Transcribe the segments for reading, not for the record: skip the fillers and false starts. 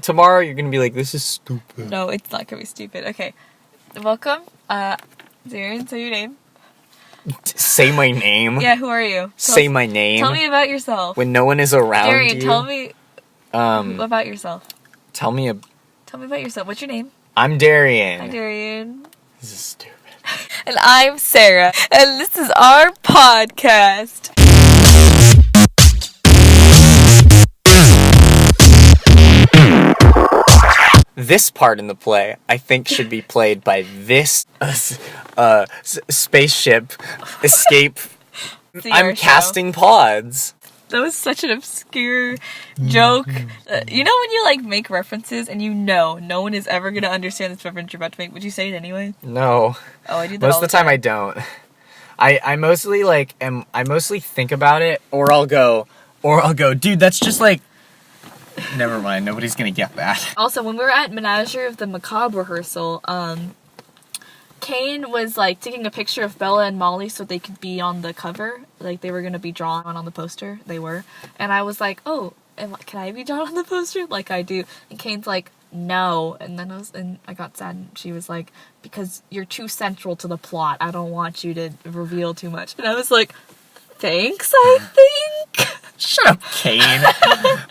Tomorrow you're gonna be like, this is stupid. No, it's not gonna be stupid. Okay. Welcome. Darrien, say your name. Say my name? Yeah, who are you? Say my name? Tell me about yourself. When no one is around Darrien, you. tell me about yourself. Tell me about yourself. What's your name? I'm Darrien. Hi, Darrien. This is stupid. And I'm Sarah. And this is our podcast. This part in the play, I think, should be played by this spaceship escape. I'm casting pods. That was such an obscure joke. You know when you like make references and you know no one is ever gonna understand this reference you're about to make? Would you say it anyway? No. Oh, I do that most all of the time. I don't. I mostly I mostly think about it, or I'll go, dude, that's just like. Never mind, nobody's gonna get that. Also, when we were at Menagerie of the Macabre rehearsal, Kane was like taking a picture of Bella and Molly so they could be on the cover. Like they were gonna be drawn on the poster. They were. And I was like, oh, can I be drawn on the poster? Like I do. And Kane's like, no. And then I got sad and she was like, because you're too central to the plot. I don't want you to reveal too much. And I was like, thanks, I think. Shut up, Kane.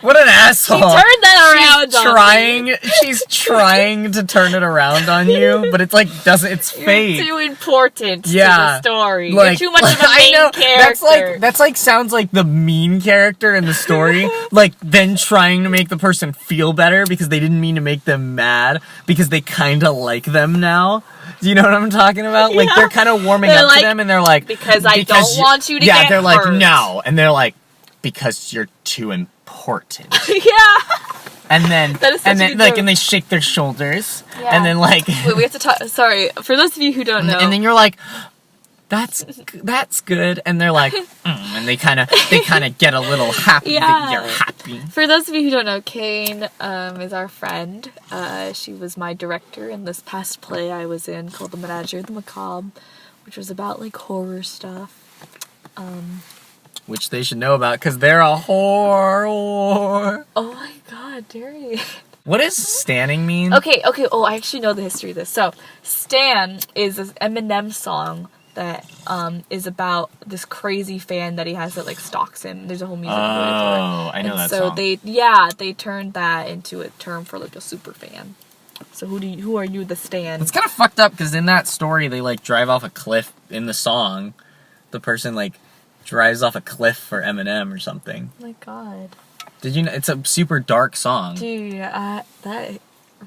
What an asshole. She turned that around. She's trying to turn it around on you, but it's like it's fake. You're too important to the story. Like, you're too much of a main character. That's like sounds like the mean character in the story, like then trying to make the person feel better because they didn't mean to make them mad because they kind of like them now. Do you know what I'm talking about? Like they're kind of warming up to them and they're like, because I don't want you to get hurt. Yeah, they're like, no. And they're like, because you're too important. Yeah. And then and they shake their shoulders. Yeah. And then like wait, we have to talk. Sorry, for those of you who don't know. And then you're like, that's good. And they're like, and they kind of get a little happy that you're happy. For those of you who don't know, Kane is our friend. She was my director in this past play I was in called The Menagerie of the Macabre, which was about like horror stuff. Which they should know about because they're a horror. Oh my god, Darrien. What does standing mean? Okay. Oh, I actually know the history of this. So, Stan is this Eminem song that is about this crazy fan that he has that like stalks him. There's a whole music video for it. Oh, I know that song. So they turned that into a term for like a super fan. So who are you, the Stan? It's kind of fucked up because in that story they like drive off a cliff in the song. The person like drives off a cliff for Eminem or something. Oh my god. Did you know? It's a super dark song. Dude, that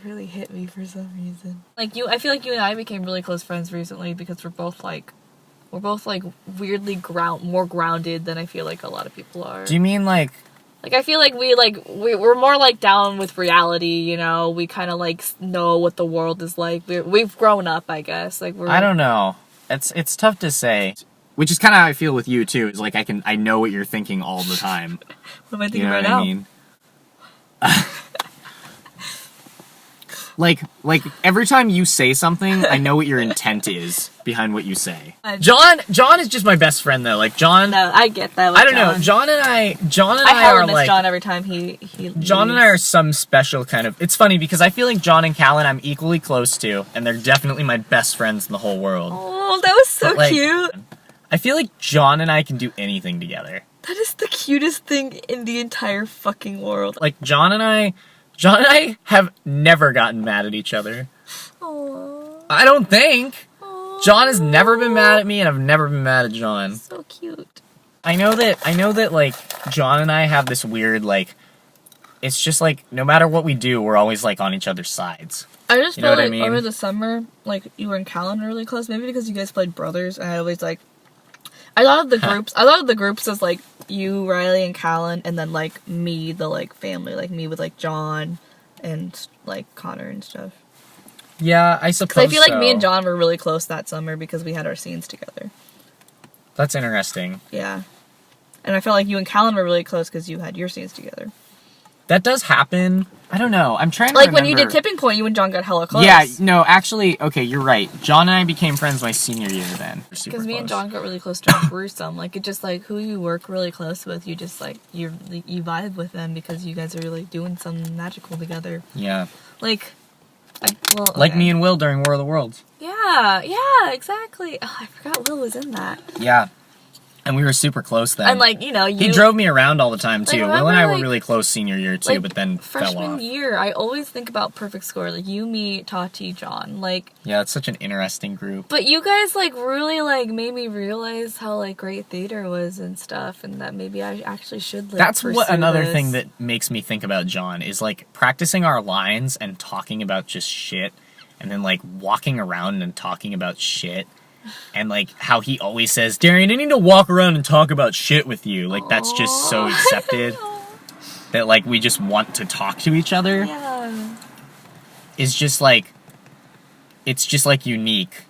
really hit me for some reason. Like I feel like you and I became really close friends recently because we're both like weirdly more grounded than I feel like a lot of people are. Do you mean like I feel like we're more like down with reality, you know? We kind of like know what the world is like. We've grown up, I guess. Like I don't know. It's tough to say. Which is kind of how I feel with you too. Is like I know what you're thinking all the time. What am I thinking right now? I mean? like every time you say something, I know what your intent is behind what you say. John is just my best friend though. Like John. No, I get that. I don't know. John and I are like John every time he John and I are some special kind of. It's funny because I feel like John and Callan I'm equally close to, and they're definitely my best friends in the whole world. Oh, that was so cute. I feel like John and I can do anything together. That is the cutest thing in the entire fucking world. Like, John and I have never gotten mad at each other. Aww. I don't think. Aww. John has never been mad at me, and I've never been mad at John. So cute. I know that, like, John and I have this weird, like, it's just, like, no matter what we do, we're always, like, on each other's sides. I just feel like over the summer, like, you were and Callan were really close, maybe because you guys played brothers, and I always, like, I thought of the groups as, like, you, Riley, and Callan, and then, like, me, the, like, family. Like, me with, like, John and, like, Connor and stuff. Yeah, I suppose so. I feel like me and John were really close that summer because we had our scenes together. That's interesting. Yeah. And I felt like you and Callan were really close because you had your scenes together. That does happen. I don't know. I'm trying to Like, remember. when you did Tipping Point, you and John got hella close. Yeah, no, actually, okay, you're right. John and I became friends my senior year then. Because me and John got really close during Gruesome. Like, it just, like, who you work really close with, you just, like, you vibe with them because you guys are really doing something magical together. Yeah. Like, Like me and Will during War of the Worlds. Yeah, exactly. Oh, I forgot Will was in that. Yeah. And we were super close then. And, like, you know, he drove me around all the time, too. Like, Will and I were like, really close senior year, too, like, but then fell off. Freshman year, I always think about Perfect Score. Like, you, me, Tati, John. Like... Yeah, it's such an interesting group. But you guys, like, really, like, made me realize how, like, great theater was and stuff, and that maybe I actually should, like, That's what another this. thing that makes me think about John is, like, practicing our lines and talking about just shit, and then, like, walking around and talking about shit. And, like, how he always says, Darrien, I need to walk around and talk about shit with you. Like, that's just so accepted. That, like, we just want to talk to each other. Yeah. It's just, like, unique.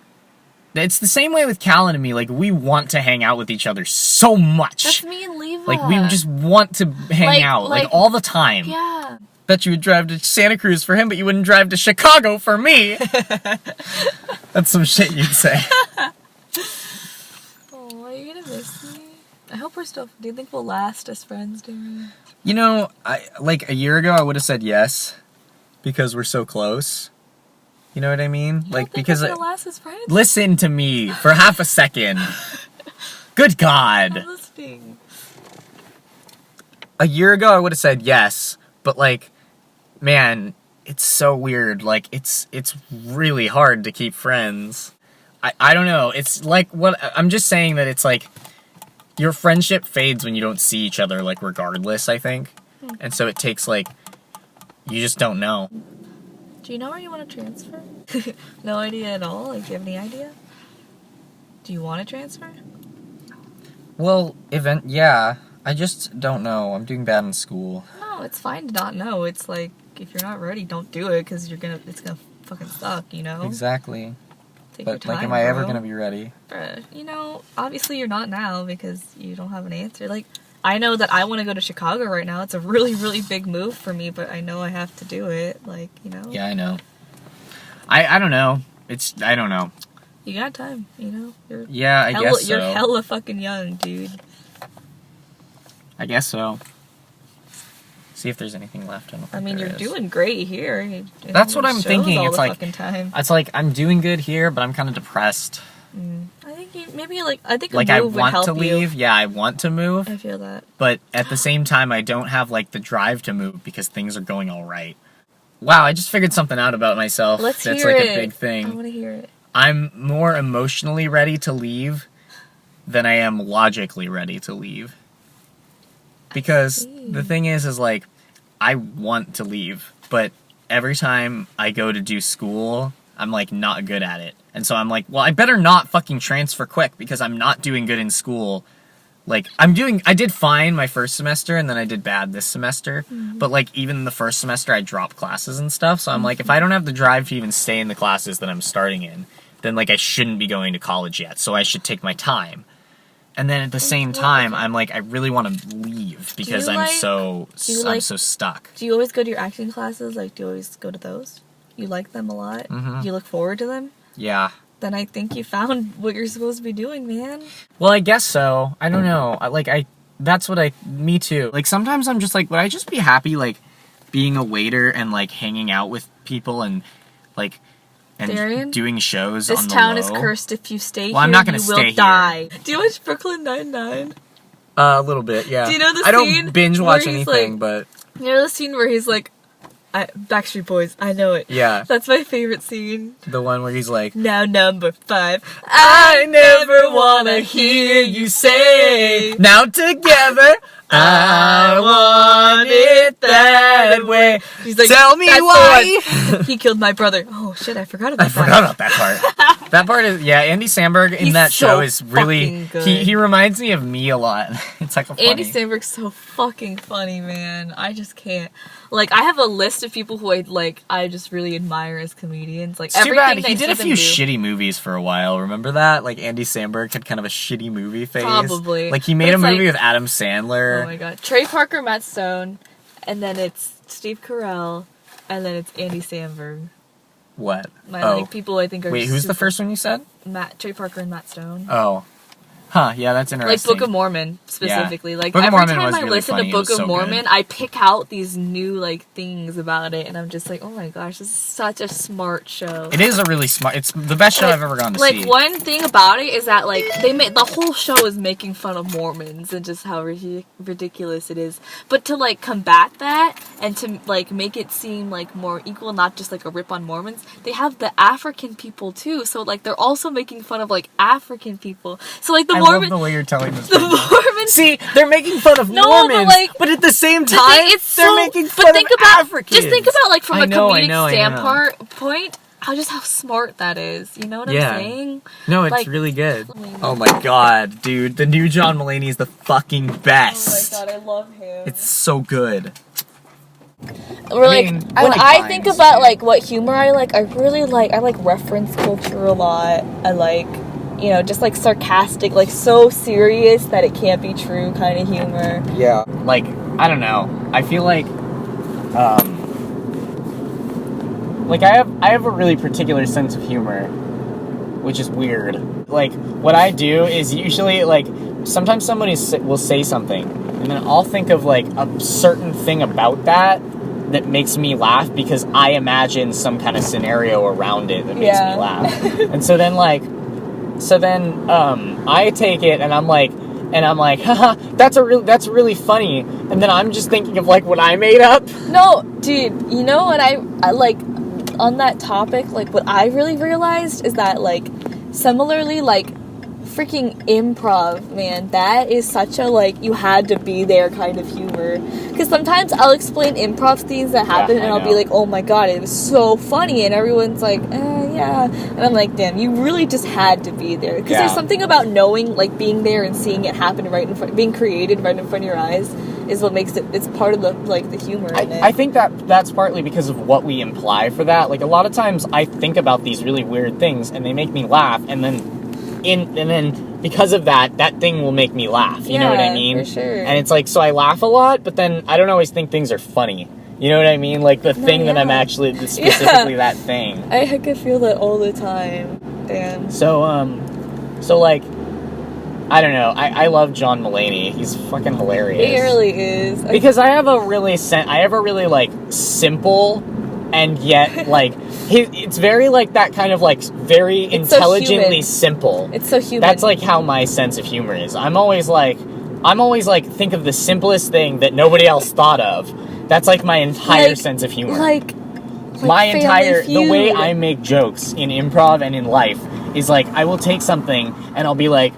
It's the same way with Callan and me. Like, we want to hang out with each other so much. That's me and Leva. Like, we just want to hang out, like, all the time. Yeah. Bet you would drive to Santa Cruz for him, but you wouldn't drive to Chicago for me. That's some shit you'd say. Oh, are you gonna miss me? I hope we're still... Do you think we'll last as friends, Darrien? You know, like, a year ago, I would have said yes. Because we're so close. You know what I mean? You Like, don't think because... we're gonna last as friends? Listen to me for half a second. Good God. I'm listening. A year ago, I would have said yes. But, like... Man, it's so weird. Like, it's really hard to keep friends. I don't know. It's like what I'm just saying that it's like your friendship fades when you don't see each other, like, regardless, I think. And so it takes, like, you just don't know. Do you know where you want to transfer? No idea at all? Like, do you have any idea? Do you want to transfer? Well, yeah. I just don't know. I'm doing bad in school. No, it's fine to not know. It's like, if you're not ready, don't do it, because it's gonna fucking suck, you know? Exactly. Take your But, time, like, am I ever bro. gonna be ready? Bruh, you know, obviously you're not now, because you don't have an answer. Like, I know that I want to go to Chicago right now. It's a really, really big move for me, but I know I have to do it. Like, you know? Yeah, I know. I don't know. I don't know. You got time, you know? I guess so. You're hella fucking young, dude. I guess so. See if there's anything left. I mean, you're doing great here. That's what I'm thinking. All It's the like fucking time. it's like I'm doing good here, but I'm kind of depressed. I think I think a Like, I move would want help to leave. you. Yeah, I want to move, I feel that. but at the same time, I don't have, like, the drive to move because things are going all right. Wow, I just figured something out about myself. Let's That's hear like it. a big thing. I want to hear it. I'm more emotionally ready to leave than I am logically ready to leave. Because the thing is like, I want to leave, but every time I go to do school, I'm, like, not good at it. And so I'm like, well, I better not fucking transfer quick because I'm not doing good in school. Like, I did fine my first semester, and then I did bad this semester. But, like, even the first semester, I dropped classes and stuff. So I'm like, if I don't have the drive to even stay in the classes that I'm starting in, then, like, I shouldn't be going to college yet. So I should take my time. And then at the same time, I'm like, I really want to leave because I'm so stuck. Do you always go to your acting classes? Like, do you always go to those? You like them a lot? Mm-hmm. Do you look forward to them? Yeah. Then I think you found what you're supposed to be doing, man. Well, I guess so. I don't know. Me too. Like, sometimes I'm just like, would I just be happy, like, being a waiter and, like, hanging out with people and, like, and Darrien, doing shows this on the town low? is cursed. If you stay Well, I'm here, not gonna you stay will here. die. Do you watch Brooklyn Nine-Nine? A little bit, yeah. Do you know the I scene don't binge where watch he's anything, like- but You know the scene where he's like, Backstreet Boys, I know it. yeah, That's my favorite scene. the one where he's like, Now number 5. I never wanna hear you say, now together, I want it that way. He's like, Tell me "That's the why." one. He killed my brother. Oh shit, I forgot about I that. forgot about that part. That part is, yeah, Andy Samberg in He's that show so is really, fucking good. he reminds me of me a lot. It's like a funny. Andy Samberg's so fucking funny, man. I just can't. Like, I have a list of people who I just really admire as comedians. Like, It's too everything bad. He did a few shit. shitty movies for a while. Remember that? Like, Andy Samberg had kind of a shitty movie phase. Probably. Like, he But made a it's movie like- with Adam Sandler. Oh my god. Trey Parker, Matt Stone, and then it's Steve Carell, and then it's Andy Samberg. What? Like people I think are. Wait, who's the first one you said? Trey Parker and Matt Stone. Oh. Huh, yeah, that's interesting. Like Book of Mormon, specifically. Yeah. Like, Book of every Mormon time was I really listen funny. to Book of so Mormon, good. I pick out these new, like, things about it, and I'm just like, oh my gosh, this is such a smart show. It is a really smart... It's the best show I've ever gone to see. Like, one thing about it is that, like, the whole show is making fun of Mormons and just how ridiculous it is. But to, like, combat that, and to, like, make it seem, like, more equal, not just, like, a rip on Mormons, they have the African people, too. So, like, they're also making fun of, like, African people. So, like, I love the way you're telling this. The Mormons. See, they're making fun of Mormons, but at the same time, they're making fun of Africans. Just think about, like, from a comedic standpoint, just how smart that is. You know what I'm saying? No, it's like, really good. Oh my god, dude. The new John Mulaney is the fucking best. Oh my god, I love him. It's so good. When I think about, like, what humor I like reference culture a lot. I like... You know, just, like, sarcastic, like, so serious that it can't be true kind of humor. Yeah. Like, I don't know. I feel like, I have a really particular sense of humor, which is weird. Like, what I do is usually, like, sometimes somebody will say something, and then I'll think of, like, a certain thing about that makes me laugh because I imagine some kind of scenario around it that makes me laugh. And so then, I take it and I'm like, haha, that's really funny. And then I'm just thinking of, like, what I made up. No, dude, you know what I like, on that topic, like, what I really realized is that, like, similarly, like, freaking improv, man, that is such a, like, you had to be there kind of humor. Because sometimes I'll explain improv things that happen, and I'll be like, oh my god, it was so funny, and everyone's like, yeah. And I'm like, damn, you really just had to be there. Because there's something about knowing, like, being there and seeing it happen right in front, being created right in front of your eyes, is what makes it's part of the, like, the humor in it. I think that's partly because of what we imply for that. Like, a lot of times I think about these really weird things, and they make me laugh, and then because of that thing will make me laugh. You know what I mean? For sure. And it's like, so I laugh a lot, but then I don't always think things are funny. You know what I mean? Like, the thing that I'm actually, specifically that thing. I could feel that all the time. Damn. So like, I don't know. I love John Mulaney. He's fucking hilarious. He really is. Because I have a really, like, simple, and yet, like, it's very, like, that kind of, like, very intelligently simple. It's so human. That's, like, how my sense of humor is. I'm always like, think of the simplest thing that nobody else thought of. That's, like, my entire sense of humor. The way I make jokes in improv and in life is, like, I will take something and I'll be like,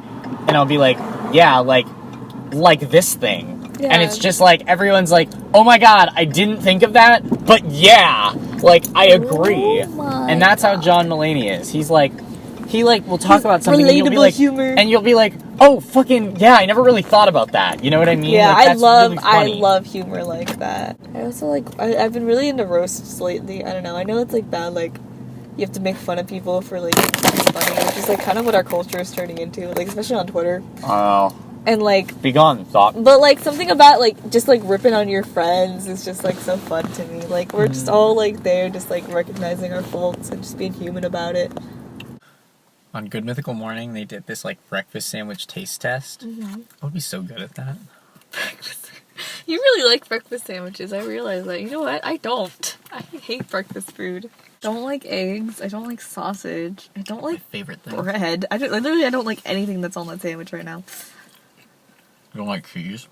yeah, like this thing. Yeah. And it's just like, everyone's like, oh my god, I didn't think of that, but yeah, like, I agree. And that's how John Mulaney is. He will talk about something and you'll be like, humor. And you'll be like, oh, fucking, yeah, I never really thought about that. You know what I mean? Yeah, like, I love humor like that. I also, like, I've been really into roasts lately. I don't know, I know it's, like, bad, like, you have to make fun of people for, like, being funny, which is, like, kind of what our culture is turning into, like, especially on Twitter. Oh. And, like... Be gone, thought. But, like, something about, like, just, like, ripping on your friends is just, like, so fun to me. Like, we're just all, like, there, just, like, recognizing our faults and just being human about it. On Good Mythical Morning, they did this, like, breakfast sandwich taste test. I would be so good at that. You really like breakfast sandwiches. I realize that. You know what? I don't. I hate breakfast food. Don't like eggs. I don't like sausage. I don't like my favorite thing. Bread. I don't like anything that's on that sandwich right now. You don't like cheese?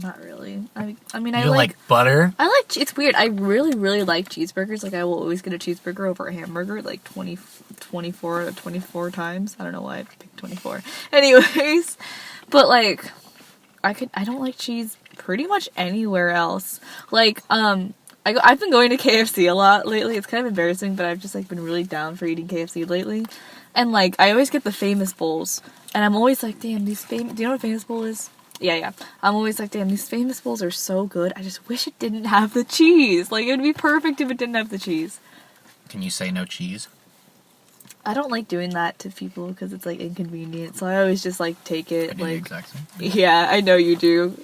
Not really. I mean, you like butter? It's weird. I really, really like cheeseburgers. Like, I will always get a cheeseburger over a hamburger, like 24 times. I don't know why I picked 24. Anyways, but, like, I don't like cheese pretty much anywhere else. Like, I've been going to KFC a lot lately. It's kind of embarrassing, but I've just, like, been really down for eating KFC lately. And, like, I always get the Famous Bowls. And I'm always like, damn, do you know what a Famous Bowl is? Yeah. I'm always like, damn, these Famous Bowls are so good. I just wish it didn't have the cheese. Like, it would be perfect if it didn't have the cheese. Can you say no cheese? I don't like doing that to people because it's, like, inconvenient. So I always just, like, take it. I do like, the exact same. Yeah, I know you do.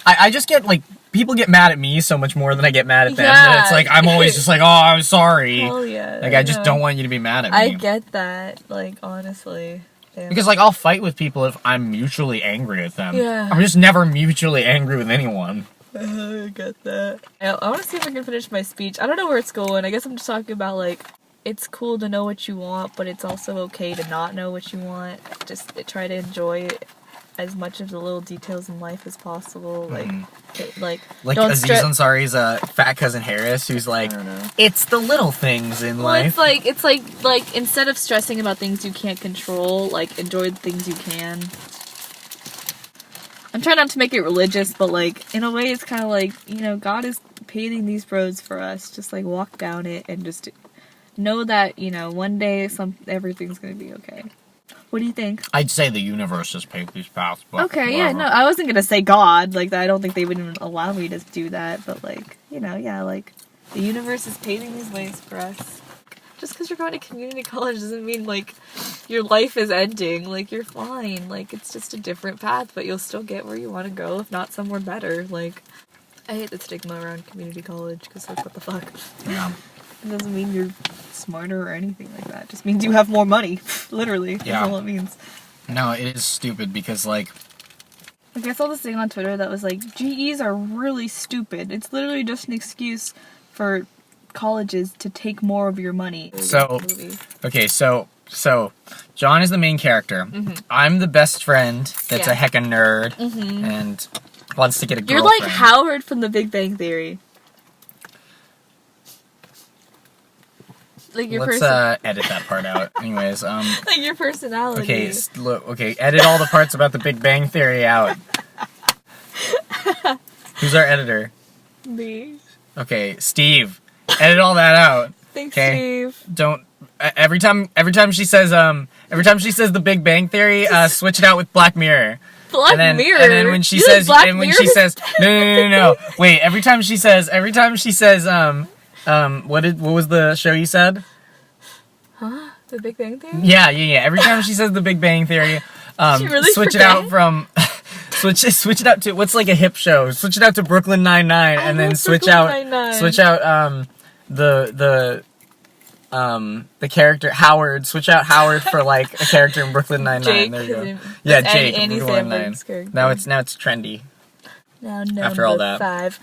I just get, like, people get mad at me so much more than I get mad at them. Yeah. And it's like, I'm always just like, oh, I'm sorry. Hell yeah. Like, I just don't want you to be mad at me. I get that, like, honestly. Damn. Because, like, I'll fight with people if I'm mutually angry with them. Yeah. I'm just never mutually angry with anyone. I get that. I want to see if I can finish my speech. I don't know where it's going. I guess I'm just talking about, like, it's cool to know what you want, but it's also okay to not know what you want. Just try to enjoy as much of the little details in life as possible. Like don't Aziz Ansari's fat cousin Harris, who's like, I don't know. it's the little things in life. It's like instead of stressing about things you can't control, like enjoy the things you can. I'm trying not to make it religious, but like in a way, it's kind of like, you know, God is paving these roads for us. Just like walk down it and just know that, you know, one day everything's gonna be okay. What do you think? I'd say the universe has paved these paths. But okay, yeah, no, I wasn't gonna say God. Like, I don't think they would even allow me to do that. But like, you know, yeah, like the universe is paving these ways for us. Just because you're going to community college doesn't mean like your life is ending. Like, you're fine. Like, it's just a different path, but you'll still get where you want to go, if not somewhere better. Like, I hate the stigma around community college because like, what the fuck? Yeah. It doesn't mean you're smarter or anything like that. It just means you have more money. Literally. Yeah. That's all it means. No, it is stupid because, like I saw this thing on Twitter that was like, GEs are really stupid. It's literally just an excuse for colleges to take more of your money. So, okay, so John is the main character. Mm-hmm. I'm the best friend that's a heckin' nerd and wants to get a girlfriend. You're like Howard from The Big Bang Theory. Like your Let's edit that part out. Anyways, like your personality. Okay, look. Okay, edit all the parts about the Big Bang Theory out. Who's our editor? Me. Okay, Steve. Edit all that out. Thanks, okay? Steve. Don't. Every time she says the Big Bang Theory, switch it out with Black Mirror. Black Mirror. And then when she says, no. Wait. Every time she says, what was the show you said? Huh? The Big Bang Theory? Yeah. Every time she says the Big Bang Theory, switch it out from switch it out to what's like a hip show. Switch it out to Brooklyn Nine-Nine, and then switch out the character Howard. Switch out Howard for like a character in Brooklyn Nine-Nine. There you go. Yeah, Jake. Andy Samberg's character. Now it's trendy. Now number After all that. 5.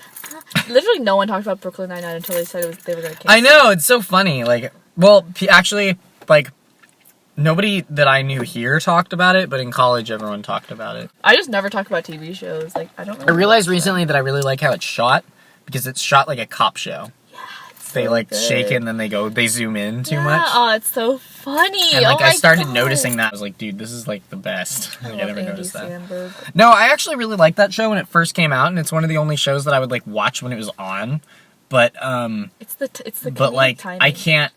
Literally no one talked about Brooklyn Nine-Nine until they said they were going to cancel. I know, it's so funny. Like, well, actually, like, nobody that I knew here talked about it, but in college everyone talked about it. I just never talk about TV shows. Like, I don't know. I realized recently that I really like how it's shot, because it's shot like a cop show. They like good. shake it and then they zoom in too much. Oh, it's so funny. And like oh I started God. noticing that. I was like, dude, this is like the best. Like, I never Andy noticed that. Samberg. No, I actually really liked that show when it first came out, and it's one of the only shows that I would like watch when it was on. But it's the but like timing.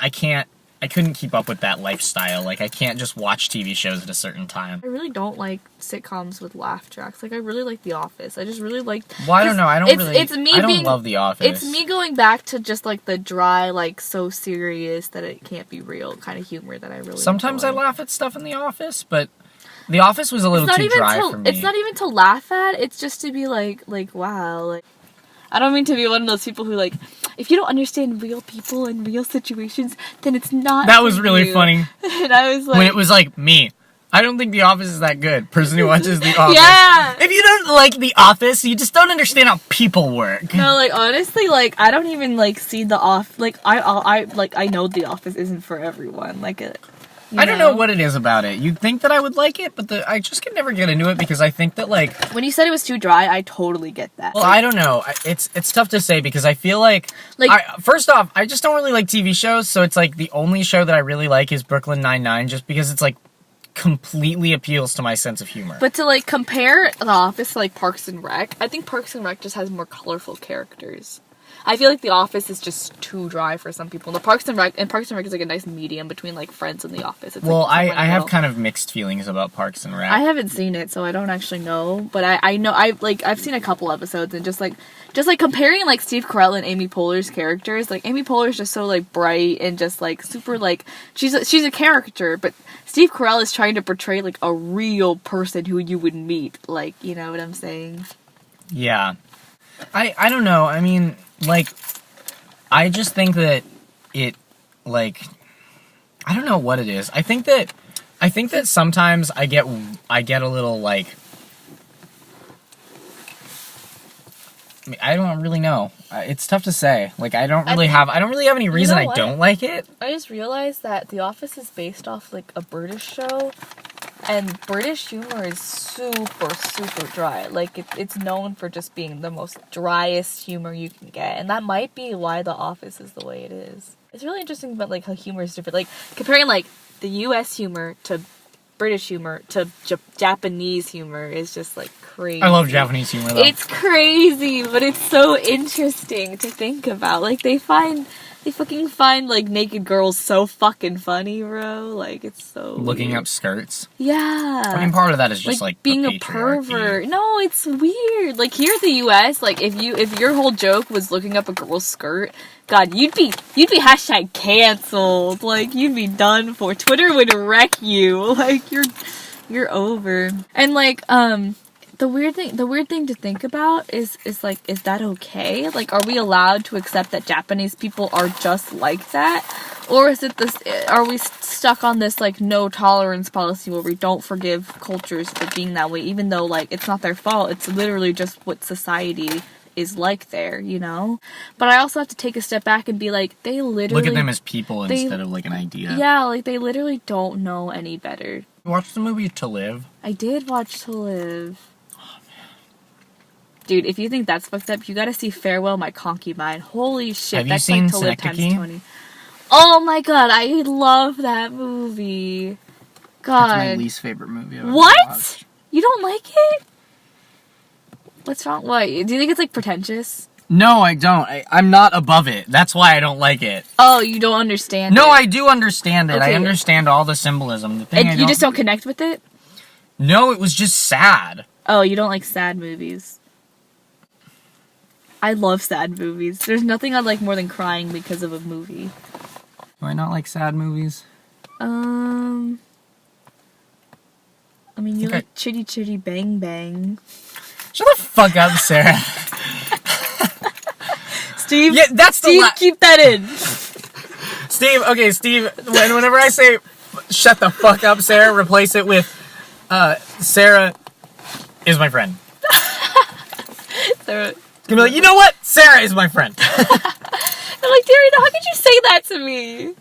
I couldn't keep up with that lifestyle. Like I can't just watch TV shows at a certain time. I really don't like sitcoms with laugh tracks. Like I really like The Office. I just really like. Well, I don't know. I don't It's love The Office. It's me going back to just like the dry, like so serious that it can't be real kind of humor that I really. Sometimes enjoy. I laugh at stuff in The Office, but The Office was a little too dry for me. It's not even to laugh at. It's just to be like wow. Like, I don't mean to be one of those people who like, if you don't understand real people and real situations, then it's not. That was really funny. And I was like, when it was like me. I don't think The Office is that good. Person who watches The Office. Yeah. If you don't like The Office, you just don't understand how people work. No, like honestly, like I don't even like see The Office. Like I know The Office isn't for everyone. Like it. I don't know what it is about it. You'd think that I would like it, but I just can never get into it because I think that like when you said it was too dry, I totally get that. Well, I don't know. It's tough to say because I feel like first off, I just don't really like TV shows, so it's like the only show that I really like is Brooklyn Nine-Nine, just because it's like completely appeals to my sense of humor. But to like compare The Office to like Parks and Rec, I think Parks and Rec just has more colorful characters. I feel like The Office is just too dry for some people. The Parks and Rec is like a nice medium between like Friends and The Office. It's well, like I have kind of mixed feelings about Parks and Rec. I haven't seen it, so I don't actually know. But I know I've seen a couple episodes, and just like comparing like Steve Carell and Amy Poehler's characters. Like Amy Poehler's just so like bright and just like super like she's a character, but Steve Carell is trying to portray like a real person who you would meet. Like, you know what I'm saying? Yeah. I don't know. I mean, like, I just think that it, like, I don't know what it is. I think that sometimes I get a little, like, I mean, I don't really know. It's tough to say. Like, I don't really have any reason I don't like it. I just realized that The Office is based off, like, a British show, and British humor is super, super dry. Like, it's known for just being the most driest humor you can get, and that might be why The Office is the way it is. It's really interesting about, like, how humor is different. Like, comparing, like, the US humor to British humor to Japanese humor is just, like, crazy. I love Japanese humor, though. It's crazy, but it's so interesting to think about. Like, they fucking find, like, naked girls so fucking funny, bro. Like, it's so Looking weird. up skirts. Yeah. I mean, part of that is just, like being the a patriarchy. pervert. No, it's weird. Like, here in the US, like, if your whole joke was looking up a girl's skirt, God, you'd be hashtag canceled. Like, you'd be done for. Twitter would wreck you. Like, you're over. And, like, the weird thing to think about is like, is that okay? Like, are we allowed to accept that Japanese people are just like that? Or are we stuck on this, like, no tolerance policy where we don't forgive cultures for being that way, even though, like, it's not their fault. It's literally just what society is like there, you know? But I also have to take a step back and be like, they literally... Look at them as people instead of, like, an idea. Yeah, like, they literally don't know any better. Watch the movie To Live. I did watch To Live. Dude, if you think that's fucked up, you gotta see Farewell My Concubine. Holy shit, Have that's you seen like To Live Synecdoche? times 20. Oh my god, I love that movie. God. That's my least favorite movie I've ever What? watched. You don't like it? What's wrong? What? Do you think it's, like, pretentious? No, I don't. I'm not above it. That's why I don't like it. Oh, you don't understand No, it. I do understand it. Okay. I understand all the symbolism. The thing And you just don't connect with it? No, it was just sad. Oh, you don't like sad movies. I love sad movies. There's nothing I like more than crying because of a movie. Do I not like sad movies? I mean, you like Chitty Chitty Bang Bang. Shut the fuck up, Sarah. Steve, Yeah, that's Steve, keep that in. Steve, okay, Steve, whenever I say shut the fuck up, Sarah, replace it with Sarah is my friend. Sarah. It's gonna be like, you know what? Sarah is my friend. I'm like, Darrien, how could you say that to me?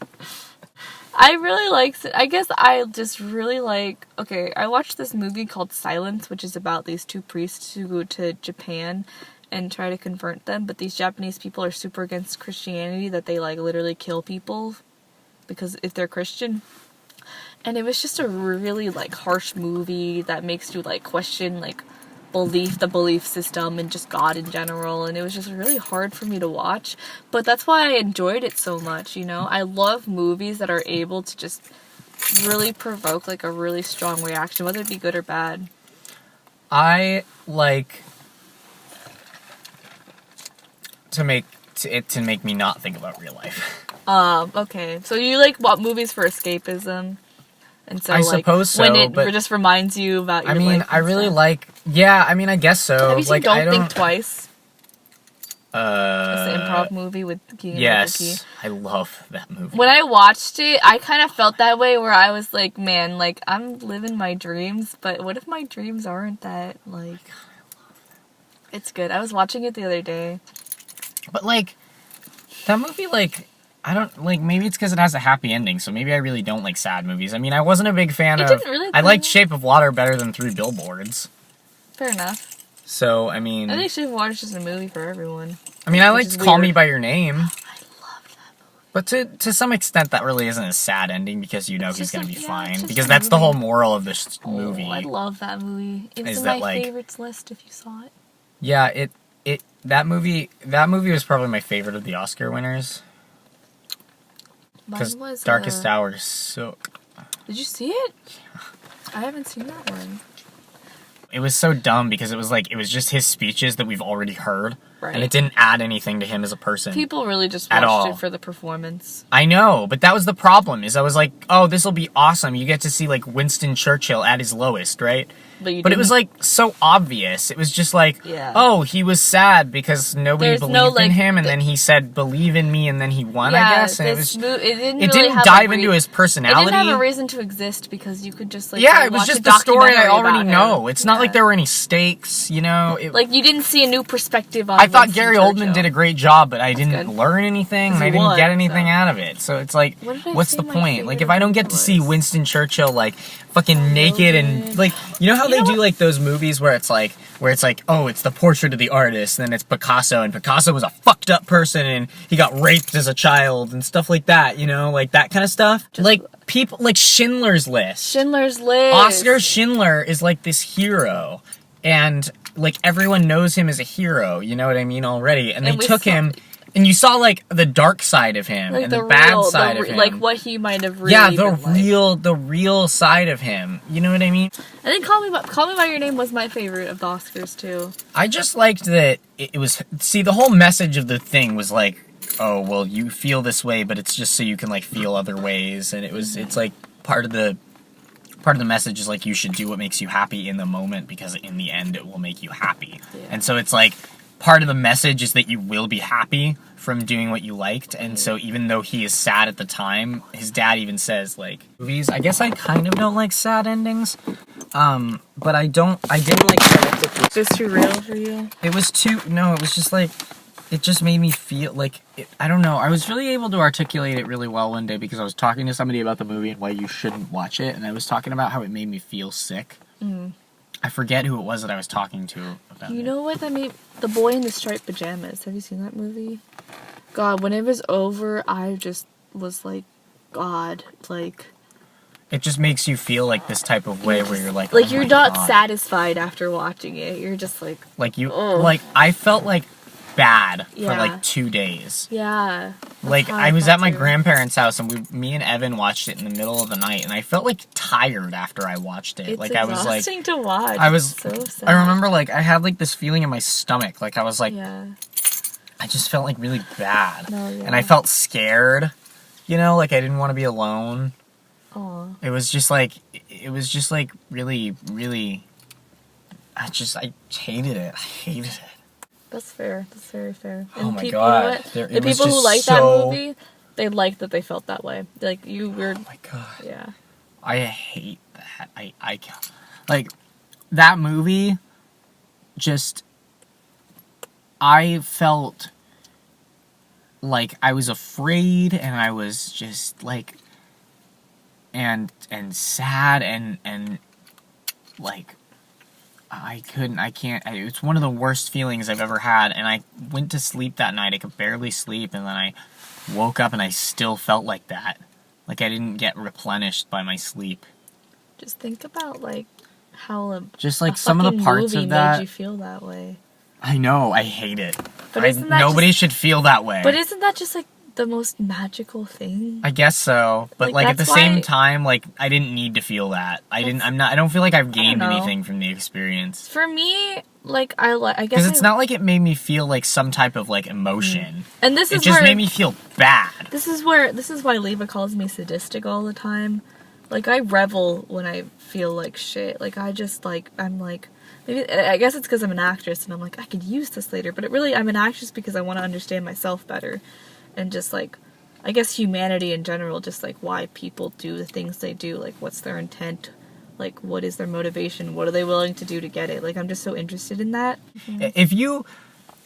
I really like, I guess I just really like, okay, I watched this movie called Silence, which is about these two priests who go to Japan and try to convert them, but these Japanese people are super against Christianity, that they, like, literally kill people because if they're Christian. And it was just a really, like, harsh movie that makes you, like, question, like, the belief system and just God in general, and it was just really hard for me to watch, but that's why I enjoyed it so much, you know? I love movies that are able to just really provoke, like, a really strong reaction, whether it be good or bad. I like to make me not think about real life. Okay. So you, like, watch movies for escapism? And so, I like, suppose so, when it but just reminds you about your life. I mean, I really like, yeah, I mean, I guess so. Have you seen like, Don't Think Twice? It's an the improv movie with Keegan Michael Key. Yes, I love that movie. When I watched it, I kind of felt that way, where I was like, man, like, I'm living my dreams, but what if my dreams aren't that, like... It's good. I was watching it the other day. But, like, that movie, like, I don't, like, maybe it's because it has a happy ending, so maybe I really don't like sad movies. I mean, I wasn't a big fan of... I liked Shape of Water better than 3 Billboards. Fair enough. So, I mean... I think Shape of Water is just a movie for everyone. I mean, I liked Call Me By Your Name. I love that movie. But to some extent, that really isn't a sad ending, because you know he's going to be fine. Because a that's the movie. whole moral of this movie. Oh, I love that movie. It's Is in that, my like... favorites list if you saw it. Yeah, that movie was probably my favorite of the Oscar winners. Because Darkest Hour is so... Did you see it? I haven't seen that one. It was so dumb because it was just his speeches that we've already heard. Right. And it didn't add anything to him as a person. People really just at watched all. it for the performance. I know, but that was the problem, is I was like, oh, this'll be awesome. You get to see, like, Winston Churchill at his lowest, right? But it was like so obvious. It was just like, oh, he was sad because nobody believed in him, and then he said, "Believe in me," and then he won. I guess, and it didn't dive into his personality. It didn't have a reason to exist because you could just like it was just the story I already know. It's not like there were any stakes, you know. Like you didn't see a new perspective on. I thought Gary Oldman did a great job, but I didn't learn anything, and I didn't get anything out of it. So it's like, what's the point? Like if I don't get to see Winston Churchill like fucking naked and like, you know how they do like those movies where it's like, oh, it's the portrait of the artist, and then it's Picasso, and Picasso was a fucked up person, and he got raped as a child, and stuff like that, you know, like that kind of stuff. Like people, like Schindler's List. Oscar Schindler is like this hero, and like everyone knows him as a hero, you know what I mean, already, and they took him. And you saw like the dark side of him, like and the bad side of him, like what he might have really the real side of him. You know what I mean? I think Call Me by Your Name was my favorite of the Oscars too. I just liked that it was. See, the whole message of the thing was like, oh well, you feel this way, but it's just so you can like feel other ways, and it's like part of the message is like you should do what makes you happy in the moment because in the end it will make you happy, and so it's like. Part of the message is that you will be happy from doing what you liked, and so even though he is sad at the time, his dad even says, like, movies, I guess I kind of don't like sad endings, but I didn't like sad endings. Just too real for you? It was just like, it just made me feel like, I don't know, I was really able to articulate it really well one day because I was talking to somebody about the movie and why you shouldn't watch it, and I was talking about how it made me feel sick. I forget who it was that I was talking to about You know what that made? The Boy in the Striped Pajamas. Have you seen that movie? God, when it was over, I just was like, God, like... It just makes you feel like this type of way where you're like, like, you're not satisfied after watching it. You're just like... Like, like, I felt like bad for like 2 days. Yeah. Like, I was at my grandparents' house, and me and Evan watched it in the middle of the night, and I felt like tired after I watched it. It's like I was like, to watch. I was so sad. I remember like I had like this feeling in my stomach, like I was like, I just felt like really bad, and I felt scared. You know, like I didn't want to be alone. Aww. It was just like really, really. I hated it. I hated it. That's fair. That's very fair. And oh my god! The people who like that movie, they like that they felt that way. Like you were. Oh my god! Yeah. I hate that. I can't. Like that movie. Just. I felt. Like I was afraid, and I was just like. And sad, and like. It's one of the worst feelings I've ever had, and I went to sleep that night, I could barely sleep, and then I woke up and I still felt like that. Like I didn't get replenished by my sleep. Just think about, like, how just like some of the parts of that made you feel that way. I know, I hate it. But nobody should feel that way. But isn't that just, like, the most magical thing? I guess so, but like at the same time, like I didn't need to feel that. I don't feel like I've gained anything from the experience. For me, like I guess because it's not like it made me feel like some type of like emotion. And this is it just made me feel bad. This is why Leva calls me sadistic all the time. Like I revel when I feel like shit. Like I just like I'm like. Maybe, I guess it's because I'm an actress and I'm like I could use this later. But I'm an actress because I want to understand myself better. And just, like, I guess humanity in general, just, like, why people do the things they do. Like, what's their intent? Like, what is their motivation? What are they willing to do to get it? Like, I'm just so interested in that. If you,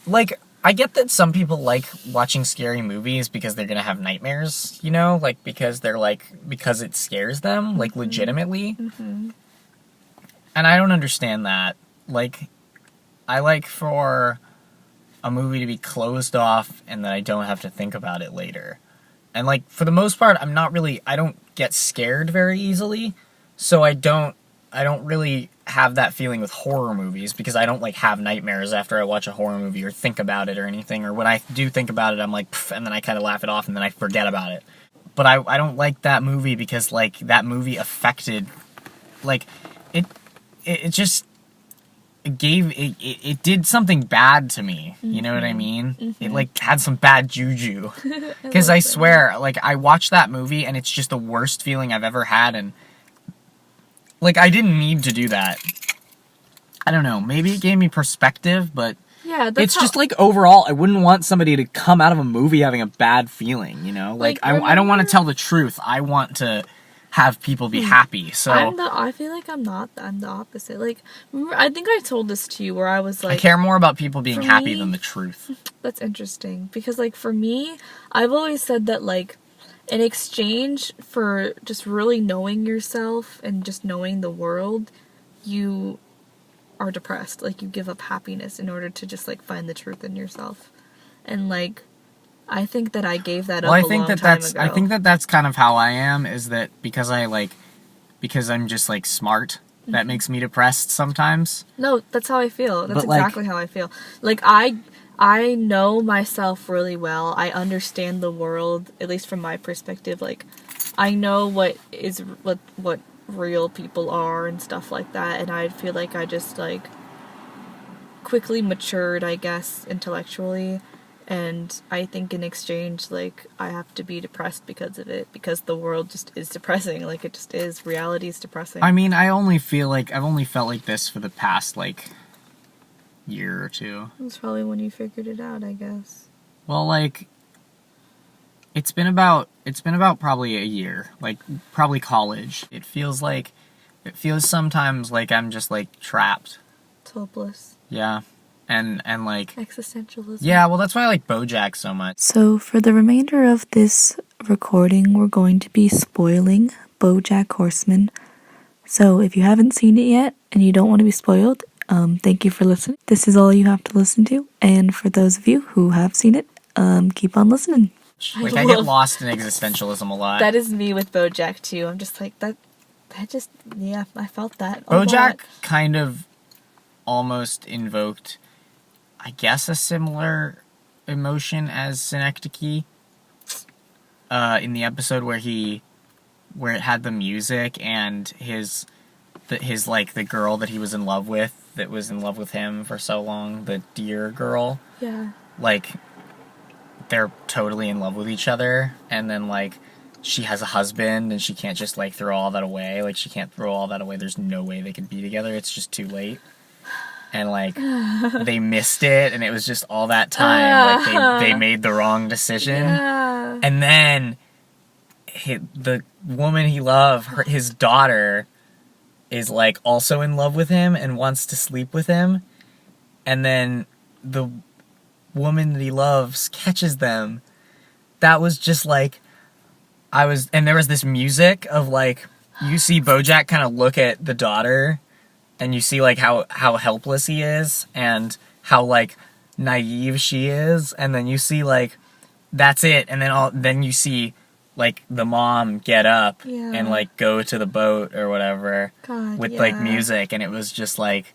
like, I get that some people like watching scary movies because they're gonna have nightmares, you know? Like, because it scares them, like, legitimately. Mm-hmm. And I don't understand that. Like, I like for a movie to be closed off and that I don't have to think about it later. And like for the most part I don't get scared very easily, so I don't really have that feeling with horror movies because I don't like have nightmares after I watch a horror movie or think about it or anything, or when I do think about it I'm like pff, and then I kind of laugh it off and then I forget about it. But I don't like that movie because like that movie affected like it just it did something bad to me, you know what I mean? Mm-hmm. It like had some bad juju. Because I swear, like I watched that movie and it's just the worst feeling I've ever had, and like I didn't need to do that. I don't know, maybe it gave me perspective, but Yeah, it's just like overall, I wouldn't want somebody to come out of a movie having a bad feeling, you know? Like I don't want to tell the truth. I want to have people be happy. So I feel like I'm the opposite. Like, remember, I think I told this to you where I was like, I care more about people being happy me, than the truth. That's interesting because, like, for me, I've always said that, like, in exchange for just really knowing yourself and just knowing the world, you are depressed. Like, you give up happiness in order to just, like, find the truth in yourself. And, like, I think that I gave that up a long time ago. I think that that's kind of how I am, is that because I'm just, like, smart, that makes me depressed sometimes. No, that's how I feel. That's exactly how I feel. Like, I know myself really well. I understand the world, at least from my perspective. Like, I know what real people are and stuff like that, and I feel like I just, like, quickly matured, I guess, intellectually, and I think in exchange, like, I have to be depressed because of it, because the world just is depressing. Like, it just is. Reality is depressing. I mean, I've only felt like this for the past, like, year or two. That's probably when you figured it out, I guess. Well, like, it's been about probably a year, like, probably college. It feels sometimes like I'm just, like, trapped. It's hopeless. Yeah. And like... Existentialism. Yeah, well, that's why I like BoJack so much. So, for the remainder of this recording, we're going to be spoiling BoJack Horseman. So, if you haven't seen it yet, and you don't want to be spoiled, thank you for listening. This is all you have to listen to, and for those of you who have seen it, keep on listening. Like, I get lost in existentialism a lot. That is me with BoJack, too. I'm just like, that just, yeah, I felt that a BoJack lot. kind of almost invoked, I guess, a similar emotion as Synecdoche, in the episode where it had the music and his like, the girl that he was in love with, that was in love with him for so long, the deer girl. Yeah. Like, they're totally in love with each other, and then, like, she has a husband, and she can't just, like, throw all that away. Like, she can't throw all that away. There's no way they can be together. It's just too late. And, like, they missed it, and it was just all that time. Like, they made the wrong decision. Yeah. And then the woman he loved, his daughter, is, like, also in love with him and wants to sleep with him. And then the woman that he loves catches them. That was just, like, and there was this music of, like, you see BoJack kind of look at the daughter, and you see, like, how helpless he is, and how, like, naive she is, and then you see, like, that's it, and then you see, like, the mom get up and, like, go to the boat or whatever. God, with, like, music, and it was just, like,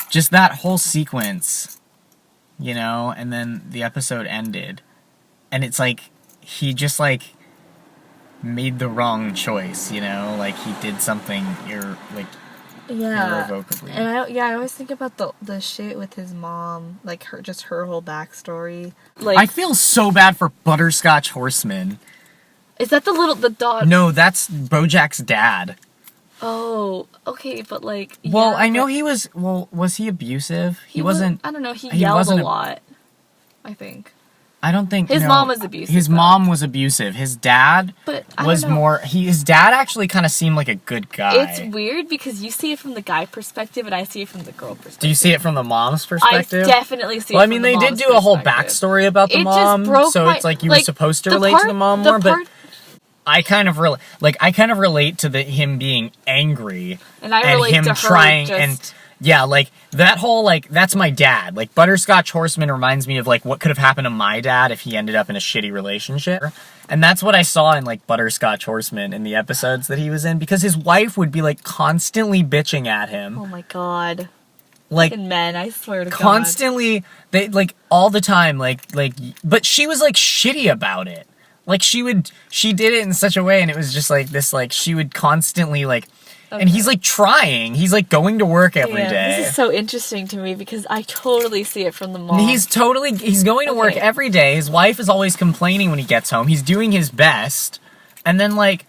just that whole sequence, you know, and then the episode ended, and it's like, he just, like, made the wrong choice, you know, like, he did something irrevocably. And I always think about the shit with his mom, like, her whole backstory. Like, I feel so bad for Butterscotch Horseman. is that the dog? No, that's BoJack's dad. Oh, okay, but, like, Well, yeah, I know was he abusive? He wasn't. I don't know, he he yelled wasn't a lot, I think. I don't think His mom was abusive, His though. mom was abusive. His dad But I was don't know. more. His dad actually kind of seemed like a good guy. It's weird because you see it from the guy perspective and I see it from the girl perspective. Do you see it from the mom's I perspective? definitely see it Well, I from mean, the they did mom's do a whole perspective. backstory about the It mom, just broke so my, it's like you like, were supposed to the relate part- to the mom the more. part- But I kind of relate to him being angry And I relate him to her trying just... and. Yeah, like, that whole, like, that's my dad. Like, Butterscotch Horseman reminds me of, like, what could have happened to my dad if he ended up in a shitty relationship. And that's what I saw in, like, Butterscotch Horseman in the episodes that he was in, because his wife would be, like, constantly bitching at him. Oh my god. Like, Fucking men, I swear to constantly, they, like, all the time, like, but she was, like, shitty about it. Like, she did it in such a way, and it was just, like, this, like, she would constantly, like, Okay. and he's, like, trying. He's, like, going to work every God. day. This is so interesting to me because I totally see it from the mom. He's going to work Okay. every day. His wife is always complaining when he gets home. He's doing his best. And then, like,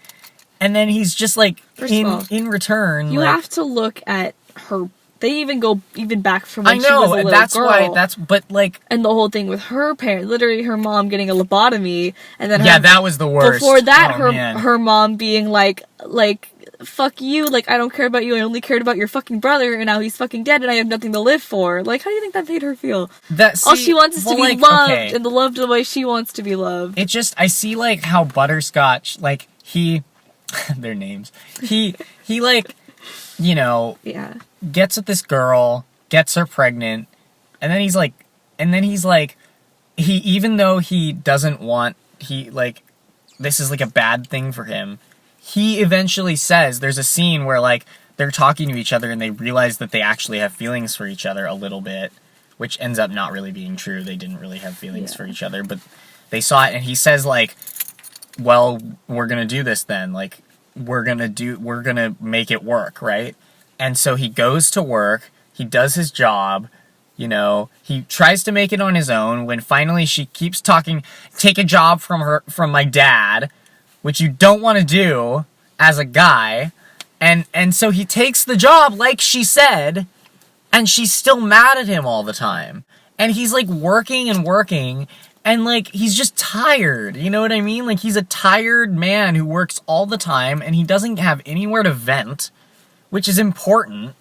And then he's just like, First of all, in return, you like, have to look at her. They even go even back from when I she was a know, little that's girl. why, but like, And the whole thing with her parent, literally her mom getting a lobotomy, and then yeah, that was the worst. Before that, Oh, man. her mom being like, fuck you, like, I don't care about you, I only cared about your fucking brother, and now he's fucking dead, and I have nothing to live for. Like, how do you think that made her feel? All she wants is to be loved, and loved the way she wants to be loved. It just, I see, like, how Butterscotch, like, their names, he, like, you know, Yeah. gets with this girl, gets her pregnant, and then he's like, even though he doesn't want, this is, like, a bad thing for him, he eventually says, there's a scene where, like, they're talking to each other and they realize that they actually have feelings for each other a little bit, which ends up not really being true. They didn't really have feelings for each other, but they saw it, and he says, like, well, we're gonna do this then, like, we're gonna make it work, right? And so he goes to work, he does his job, you know, he tries to make it on his own, when finally she keeps talking, take a job from my dad, which you don't want to do as a guy, and so he takes the job like she said, and she's still mad at him all the time. And he's like working, and like he's just tired, you know what I mean? Like he's a tired man who works all the time, and he doesn't have anywhere to vent, which is important.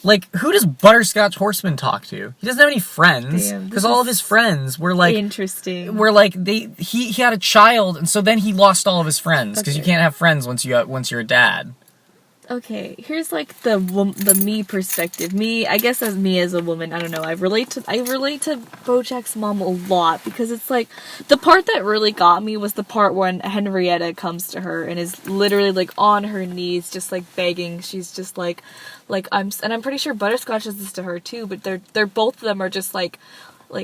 Like, who does Butterscotch Horseman talk to? He doesn't have any friends, because all of his friends were like interesting. Were like he had a child, and so then he lost all of his friends, because you can't have friends once you're a dad. Okay, here's like the me perspective. I guess as a woman, I don't know. I relate to BoJack's mom a lot, because it's like the part that really got me was the part when Henrietta comes to her and is literally like on her knees, just like begging. She's just like I'm pretty sure Butterscotch does this to her too. But they're both of them are just like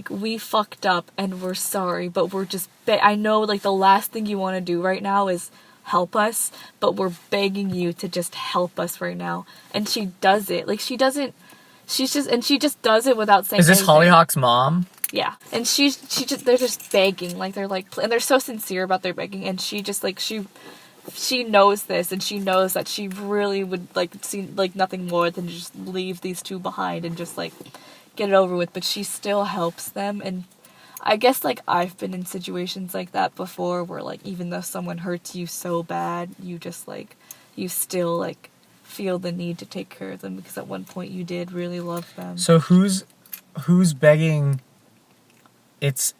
we fucked up and we're sorry, but we're just I know like the last thing you want to do right now is help us, but we're begging you to just help us right now. And she does it. Like she just does it without saying Is this anything. Hollyhock's mom? Yeah. And they're just begging, like they're like, and they're so sincere about their begging, and she just like she knows this, and she knows that she really would like see like nothing more than just leave these two behind and just like get it over with, but she still helps them. And I guess, like, I've been in situations like that before, where, like, even though someone hurts you so bad, you just, like, you still, like, feel the need to take care of them, because at one point you did really love them. So who's begging? It's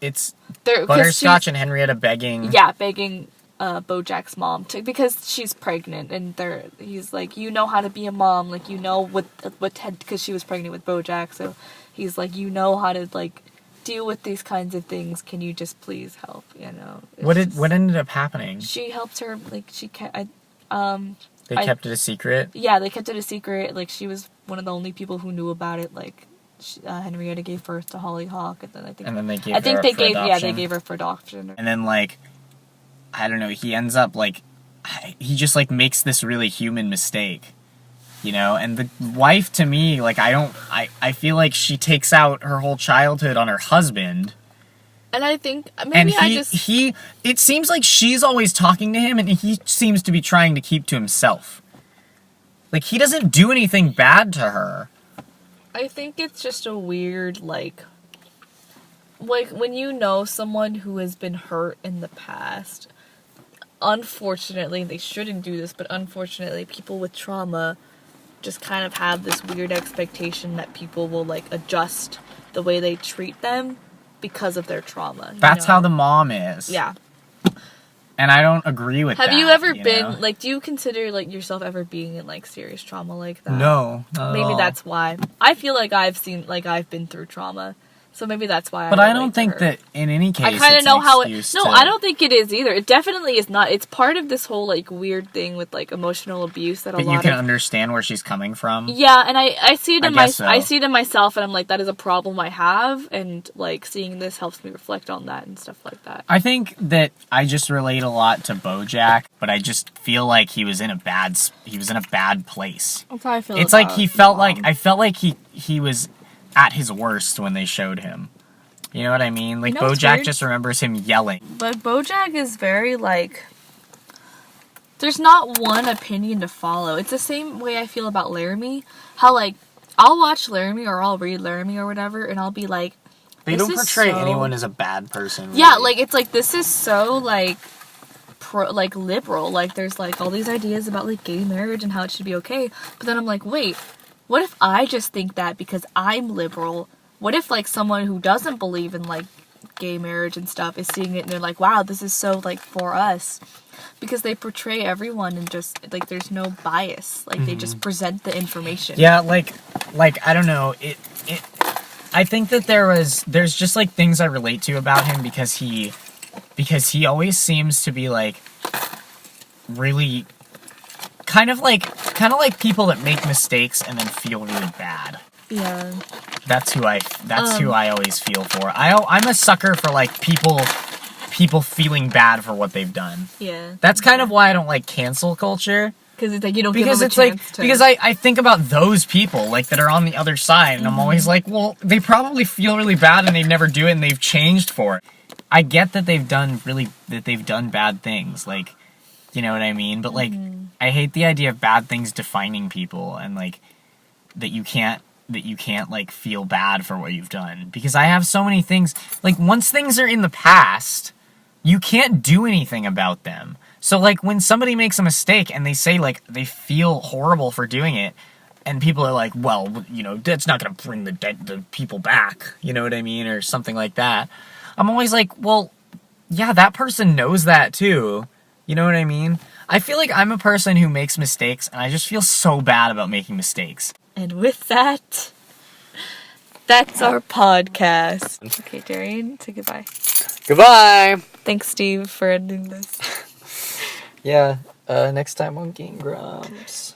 Butterscotch and Henrietta begging. Yeah, begging BoJack's mom because she's pregnant, and he's like, you know how to be a mom, like, you know what because she was pregnant with BoJack, so he's like, you know how to, like, deal with these kinds of things, can you just please help, you know? What ended up happening? She helped her, like, they kept it a secret? Yeah, they kept it a secret, like, she was one of the only people who knew about it, like, Henrietta gave birth to Hollyhock, and then they gave her for adoption. And then, like, I don't know, he ends up, like, he just, like, makes this really human mistake. You know, and the wife, to me, like, I feel like she takes out her whole childhood on her husband. And I think, maybe it seems like she's always talking to him, and he seems to be trying to keep to himself. Like, he doesn't do anything bad to her. I think it's just a weird, like, when you know someone who has been hurt in the past, unfortunately, they shouldn't do this, but unfortunately, people with trauma just kind of have this weird expectation that people will, like, adjust the way they treat them because of their trauma. That's how the mom is. Yeah. And I don't agree with that. Have you ever been, like, do you consider, like, yourself ever being in, like, serious trauma like that? No, not at Maybe all. that's why. I feel like I've been through trauma. So maybe that's why. But I don't think that in any case. I kind of know how it. No, to... I don't think it is either. It definitely is not. It's part of this whole, like, weird thing with, like, emotional abuse that But you can understand where she's coming from. Yeah, and I see it in I see it in myself, and I'm like, that is a problem I have, and, like, seeing this helps me reflect on that and stuff like that. I think that I just relate a lot to BoJack, but I just feel like he was in a bad place. That's how I feel. It's like I felt like he was at his worst when they showed him. You know what I mean? Like, BoJack just remembers him yelling. But BoJack is very, like, there's not one opinion to follow. It's the same way I feel about Laramie. How, like, I'll watch Laramie or I'll read Laramie or whatever, and I'll be like, They this don't is portray so- anyone as a bad person. Really. Yeah, like, it's like, this is so, like, liberal. Like, there's, like, all these ideas about, like, gay marriage and how it should be okay. But then I'm like, wait, what if I just think that because I'm liberal? What if, like, someone who doesn't believe in, like, gay marriage and stuff is seeing it and they're like, wow, this is so, like, for us? Because they portray everyone and just, like, there's no bias. Like, they just present the information. Yeah, like I don't know. I think that there's just like things I relate to about him because he always seems to be like really kind of like people that make mistakes and then feel really bad. Yeah. That's who I always feel for. I'm a sucker for like people feeling bad for what they've done. Yeah. That's kind of why I don't like cancel culture. Because it's like you don't Because give it's them a like chance to... because I think about those people like that are on the other side and I'm always like, well, they probably feel really bad and they never do it and they've changed for it. I get that they've done bad things, like, you know what I mean? But like I hate the idea of bad things defining people and like that you can't like feel bad for what you've done, because I have so many things like once things are in the past, you can't do anything about them. So, like, when somebody makes a mistake and they say, like, they feel horrible for doing it, and people are like, well, you know, that's not going to bring the people back, you know what I mean, or something like that. I'm always like, well, yeah, that person knows that, too. You know what I mean? I feel like I'm a person who makes mistakes, and I just feel so bad about making mistakes. And with that, that's our podcast. Okay, Darrien, say goodbye. Goodbye! Thanks, Steve, for editing this. Yeah, next time on Game Grumps.